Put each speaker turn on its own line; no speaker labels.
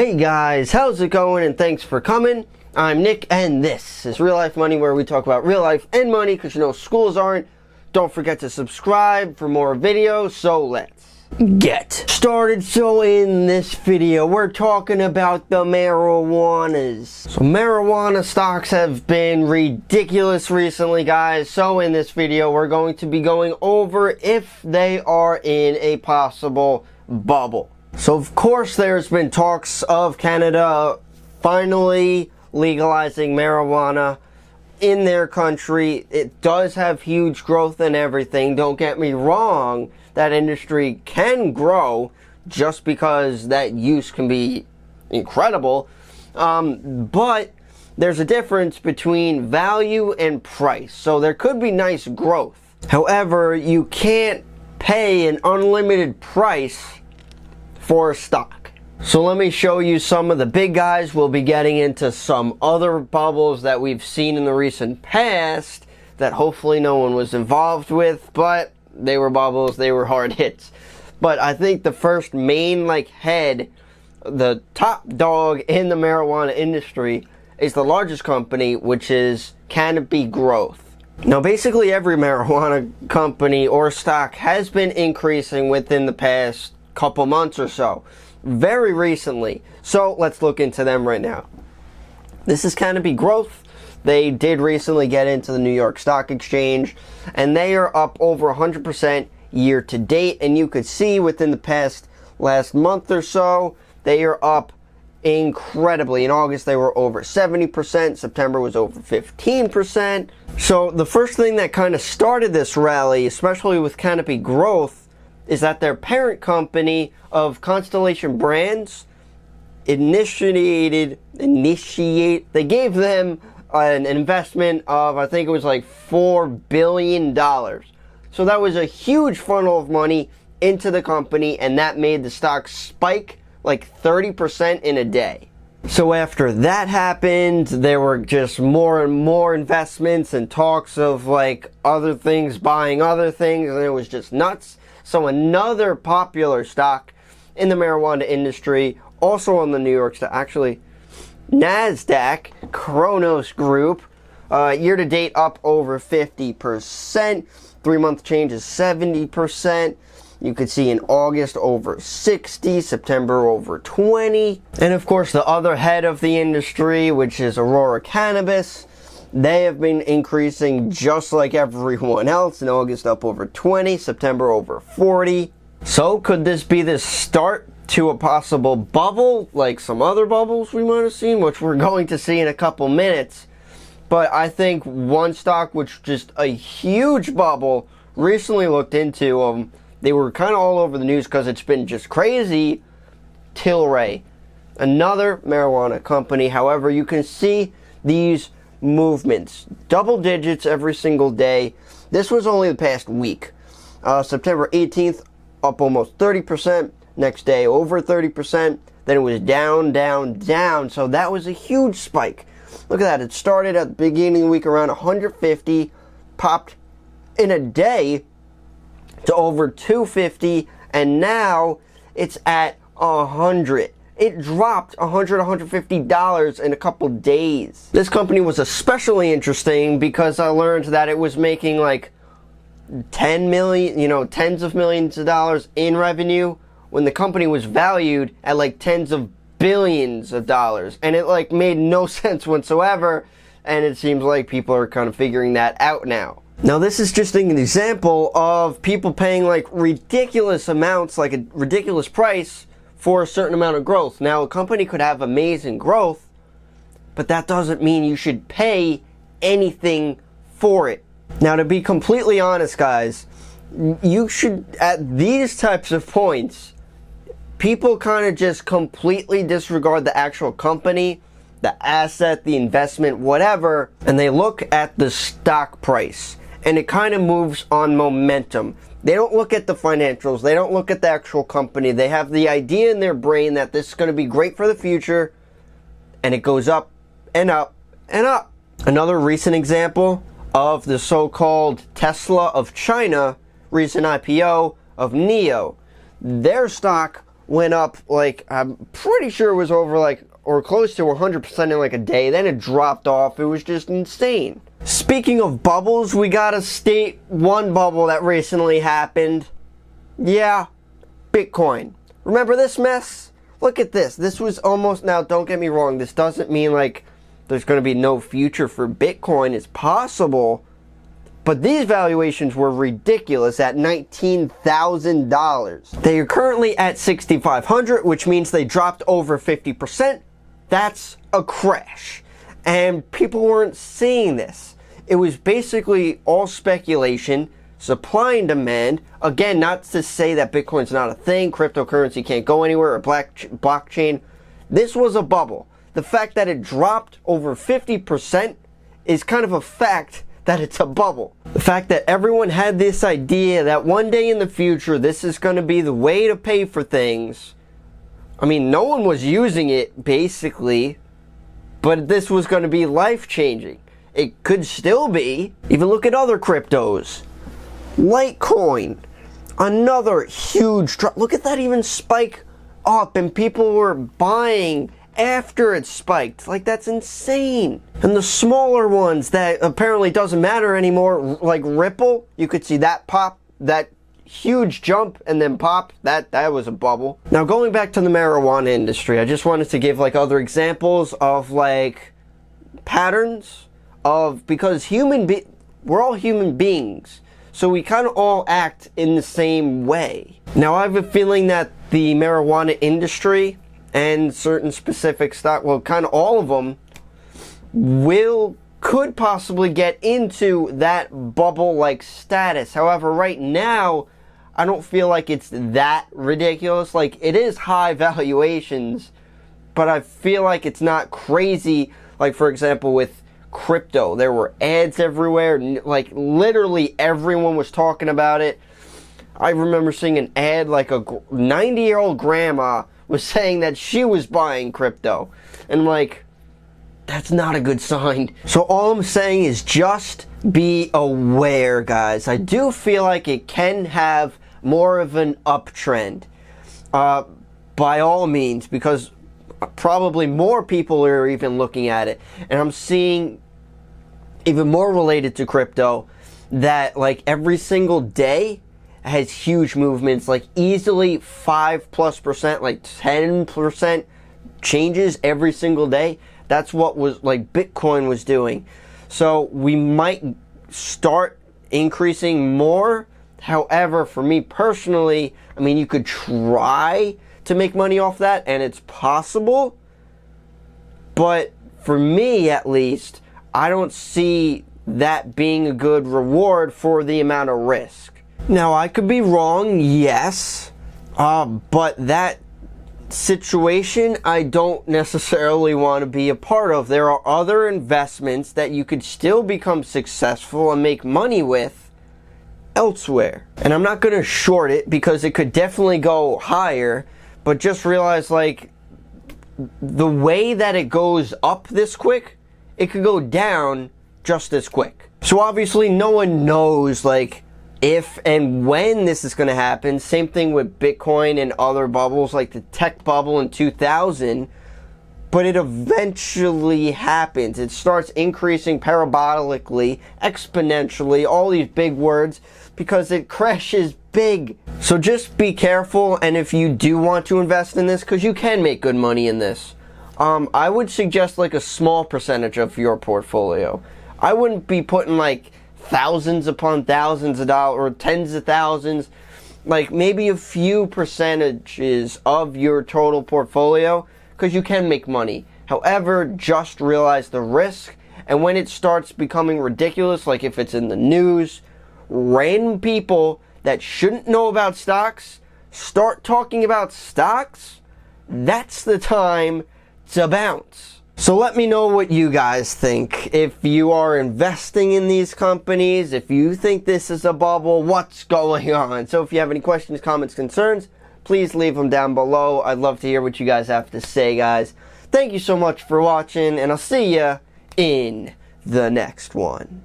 Hey guys, how's it going, and thanks for coming. I'm Nick, and this is Real Life Money, where we talk about real life and money, because you know schools aren't. Don't forget to subscribe for more videos, so let's get started. So in this video, we're talking about the marijuanas. So marijuana stocks have been ridiculous recently, guys. So in this video, we're going to be going over if they are in a possible bubble. So of course there's been talks of Canada finally legalizing marijuana in their country. It does have huge growth and everything. Don't get me wrong, that industry can grow just because that use can be incredible. But there's a difference between value and price. So there could be nice growth. However, you can't pay an unlimited price for a stock. So let me show you some of the big guys. We'll be getting into some other bubbles that we've seen in the recent past that hopefully no one was involved with, but they were bubbles, they were hard hits. But I think the first main head, the top dog in the marijuana industry, is the largest company, which is Canopy Growth. Now basically every marijuana company or stock has been increasing within the past couple months or so, very recently. So let's look into them right now. This is Canopy Growth. They did recently get into the New York Stock Exchange, and they are up over 100% year to date. And you could see within the last month or so, they are up incredibly. In August they were over 70%, September was over 15%. So the first thing that kind of started this rally, especially with Canopy Growth, is that their parent company of Constellation Brands they gave them an investment of, I think it was like $4 billion. So that was a huge funnel of money into the company, and that made the stock spike like 30% in a day. So after that happened, there were just more and more investments and talks of other things buying other things, and it was just nuts. So another popular stock in the marijuana industry, also on the New York Stock, actually NASDAQ, Kronos Group, year to date up over 50%, 3-month change is 70%. You could see in August over 60, September over 20. And of course the other head of the industry, which is Aurora Cannabis, they have been increasing just like everyone else. In August up over 20, September over 40. So could this be the start to a possible bubble like some other bubbles we might have seen, which we're going to see in a couple minutes? But I think one stock which just a huge bubble, recently looked into, they were kind of all over the news because it's been just crazy. Tilray, another marijuana company. However, you can see these movements, double digits every single day. This was only the past week. September 18th up almost 30%, next day over 30%, then it was down, down, down. So that was a huge spike. Look at that. It started at the beginning of the week around 150, popped in a day to over 250, and now it's at 100. It dropped $150 in a couple days. This company was especially interesting because I learned that it was making like 10 million, tens of millions of dollars in revenue when the company was valued at like tens of billions of dollars. And it made no sense whatsoever, and it seems like people are kind of figuring that out now. Now this is just an example of people paying ridiculous amounts, like a ridiculous price for a certain amount of growth. Now a company could have amazing growth, but that doesn't mean you should pay anything for it. Now to be completely honest, guys, you should, at these types of points, people kind of just completely disregard the actual company, the asset, the investment, whatever, and they look at the stock price. And it kind of moves on momentum. They don't look at the financials. They don't look at the actual company. They have the idea in their brain that this is going to be great for the future, and it goes up and up and up. Another recent example of the so-called Tesla of China, recent IPO of NIO. Their stock went up, like, I'm pretty sure it was over, like, or close to 100% in like a day. Then it dropped off. It was just insane. Speaking of bubbles, we gotta state one bubble that recently happened. Yeah, Bitcoin. Remember this mess? Look at this. This was almost, now don't get me wrong, this doesn't mean like there's going to be no future for Bitcoin. It's possible. But these valuations were ridiculous at $19,000. They are currently at $6,500, which means they dropped over 50%. That's a crash. And people weren't seeing this. It was basically all speculation, supply and demand. Again, not to say that Bitcoin's not a thing, cryptocurrency can't go anywhere, or blockchain. This was a bubble. The fact that it dropped over 50% is kind of a fact that it's a bubble. The fact that everyone had this idea that one day in the future, this is going to be the way to pay for things. I mean, no one was using it, basically, but this was going to be life-changing. It could still be. Even look at other cryptos. Litecoin, another huge drop. Look at that even spike up, and people were buying after it spiked. Like, that's insane. And the smaller ones that apparently doesn't matter anymore, like Ripple, you could see that pop, that huge jump and then pop. That was a bubble. Now, going back to the marijuana industry, I just wanted to give like other examples of like patterns of, because we're all human beings, so we kind of all act in the same way. Now, I have a feeling that the marijuana industry and certain specific stock, well, kind of all of them, could possibly get into that bubble-like status. However, right now, I don't feel like it's that ridiculous. Like, it is high valuations, but I feel like it's not crazy. Like, for example, with crypto, there were ads everywhere. Like, literally everyone was talking about it. I remember seeing an ad, like a 90-year-old grandma was saying that she was buying crypto. And like, that's not a good sign. So all I'm saying is just be aware, guys. I do feel like it can have more of an uptrend, by all means, because probably more people are even looking at it. And I'm seeing, even more related to crypto, that like every single day has huge movements, like easily 5+%, like 10% changes every single day. That's what was like Bitcoin was doing. So we might start increasing more. However, for me personally, I mean, you could try to make money off that, and it's possible. But for me, at least, I don't see that being a good reward for the amount of risk. Now, I could be wrong, yes, but that situation I don't necessarily want to be a part of. There are other investments that you could still become successful and make money with elsewhere. And I'm not going to short it because it could definitely go higher, but just realize, like, the way that it goes up this quick, it could go down just as quick. So obviously no one knows, like, if and when this is going to happen. Same thing with Bitcoin and other bubbles, like the tech bubble in 2000. But it eventually happens. It starts increasing parabolically, exponentially, all these big words, because it crashes big. So just be careful, and if you do want to invest in this, because you can make good money in this, I would suggest like a small percentage of your portfolio. I wouldn't be putting like thousands upon thousands of dollars or tens of thousands, like maybe a few percentages of your total portfolio, because you can make money. However, just realize the risk, and when it starts becoming ridiculous, like if it's in the news, random people that shouldn't know about stocks start talking about stocks, that's the time to bounce. So let me know what you guys think. If you are investing in these companies, if you think this is a bubble, what's going on? So if you have any questions, comments, concerns, please leave them down below. I'd love to hear what you guys have to say, guys. Thank you so much for watching, and I'll see you in the next one.